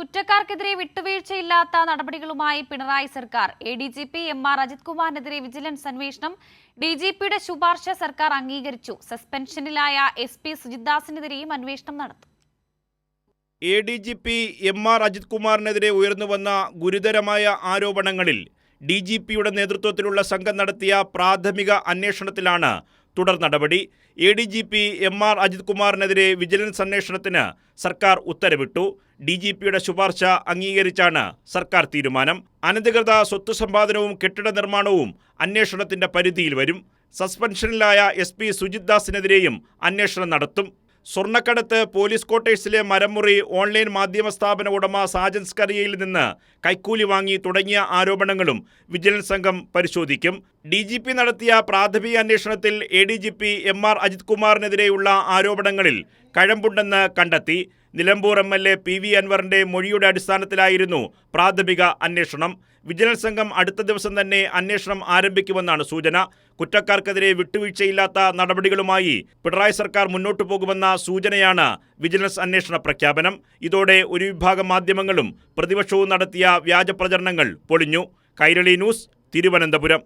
കുറ്റക്കാർക്കെതിരെ വിട്ടുവീഴ്ചയില്ലാത്ത നടപടികളുമായി പിണറായി സർക്കാർ. ADGP MR അജിത് കുമാറിനെതിരെ വിജിലൻസ് അന്വേഷണം. DGPയുടെ ശുപാർശ സർക്കാർ അംഗീകരിച്ചു. സസ്പെൻഷനിലായ SP സുജിത് ദാസിനെതിരെയും അന്വേഷണം നടത്തും. ADGP MR അജിത് കുമാറിനെതിരെ ഉയർന്നുവന്ന ഗുരുതരമായ ആരോപണങ്ങളിൽ DGPയുടെ നേതൃത്വത്തിലുള്ള സംഘം നടത്തിയ പ്രാഥമിക അന്വേഷണത്തിലാണ് തുടർ നടപടി. ADGP MR അജിത് കുമാറിനെതിരെ വിജിലൻസ് അന്വേഷണത്തിന് സർക്കാർ ഉത്തരവിട്ടു. DGPയുടെ ശുപാർശ അംഗീകരിച്ചാണ് സർക്കാർ തീരുമാനം. അനധികൃത സ്വത്ത് സമ്പാദനവും കെട്ടിട നിർമ്മാണവും അന്വേഷണത്തിന്റെ പരിധിയിൽ വരും. സസ്പെൻഷനിലായ SP സുജിത് ദാസിനെതിരെയും അന്വേഷണം നടത്തും. സ്വർണ്ണക്കടത്ത്, പോലീസ് ക്വാർട്ടേഴ്സിലെ മരമുറി, ഓൺലൈൻ മാധ്യമ സ്ഥാപന ഉടമ സാജൻ സ്കറിയയിൽ നിന്ന് കൈക്കൂലി വാങ്ങി തുടങ്ങിയ ആരോപണങ്ങളും വിജിലൻസ് സംഘം പരിശോധിക്കും. DGP നടത്തിയ പ്രാഥമിക അന്വേഷണത്തിൽ ADGP MR അജിത് കുമാറിനെതിരെയുള്ള ആരോപണങ്ങളിൽ കഴമ്പുണ്ടെന്ന് കണ്ടെത്തി. നിലമ്പൂർ MLA PV അൻവറിന്റെ മൊഴിയുടെ അടിസ്ഥാനത്തിലായിരുന്നു പ്രാഥമിക അന്വേഷണം. വിജിലൻസ് സംഘം അടുത്ത ദിവസം തന്നെ അന്വേഷണം ആരംഭിക്കുമെന്നാണ് സൂചന. കുറ്റക്കാർക്കെതിരെ വിട്ടുവീഴ്ചയില്ലാത്ത നടപടികളുമായി പിണറായി സർക്കാർ മുന്നോട്ടു പോകുമെന്ന സൂചനയാണ് വിജിലൻസ് അന്വേഷണ പ്രഖ്യാപനം. ഇതോടെ ഒരു വിഭാഗം മാധ്യമങ്ങളും പ്രതിപക്ഷവും നടത്തിയ വ്യാജ പ്രചരണങ്ങൾ പൊളിഞ്ഞു. കൈരളി ന്യൂസ്, തിരുവനന്തപുരം.